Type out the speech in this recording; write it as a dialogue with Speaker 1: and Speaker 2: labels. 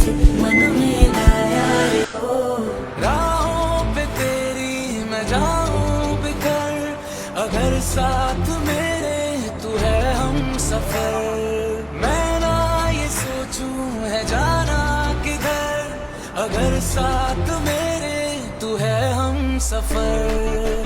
Speaker 1: से मन में लाया रे ओ।
Speaker 2: राहों पे तेरी मैं जाऊं बिखर, अगर साथ मेरे तू है हम सफर। मैं ना ये सोचूं है जाना किधर, अगर साथ मेरे तू है हम सफर।